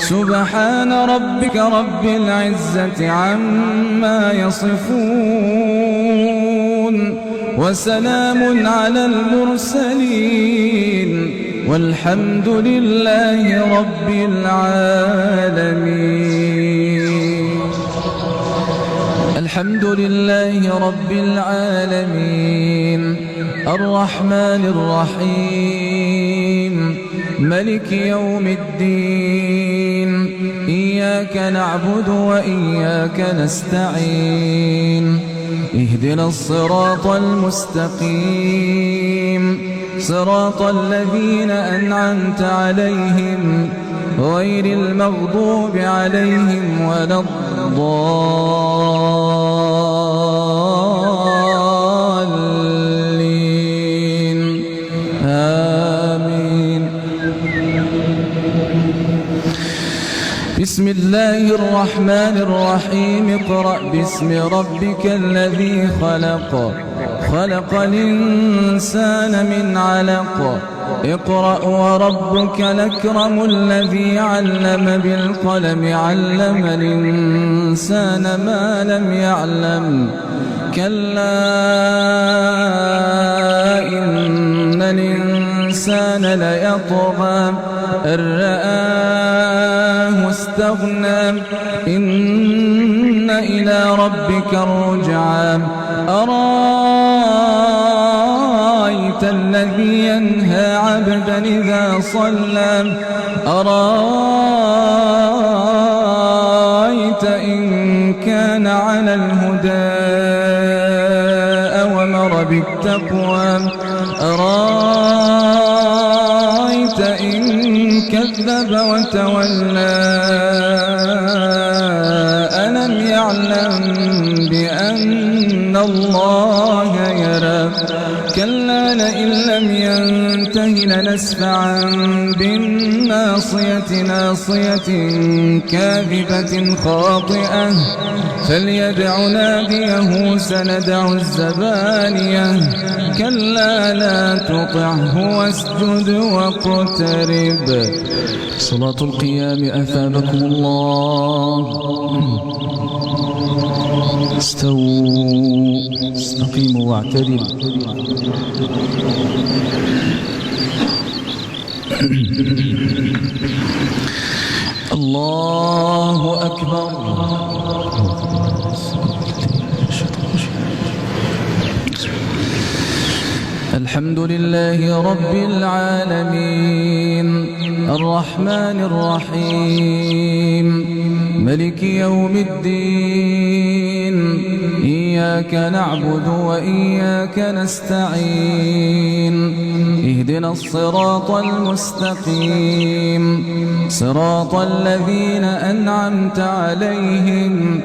سبحان ربك رب العزة عما يصفون وسلام على المرسلين والحمد لله رب العالمين. الحمد لله رب العالمين الرحمن الرحيم ملك يوم الدين إياك نعبد وإياك نستعين اهدنا الصراط المستقيم صراط الذين أنعمت عليهم غير المغضوب عليهم ولا الضالين آمين. بسم الله الرحمن الرحيم اقرأ باسم ربك الذي خلق خلق الإنسان من علق اقرأ وربك الأكرم الذي علم بالقلم علم الإنسان ما لم يعلم كلا إن الإنسان ليطغى أن رآه استغنى إن إلى ربك الرجعى أرأيت الذي ينهى عبدا إذا صلى أرأيت إن كان على الهدى أومر بالتقوى أرأيت إن كذب وتولى ألم يعلم بأن الله يرى كلا لئن لم ينته لنسفعا بالناصية ناصية كاذبة خاطئة فليدع ناديه سندع الزبانية كلا لا تطعه واسجد واقترب. صلاة القيام أثابكم الله. استووا استقيموا واعتدلوا. الله أكبر. الحمد لله رب العالمين الرحمن الرحيم ملك يوم الدين إياك نعبد وإياك نستعين اهدنا الصراط المستقيم صراط الذين أنعمت عليهم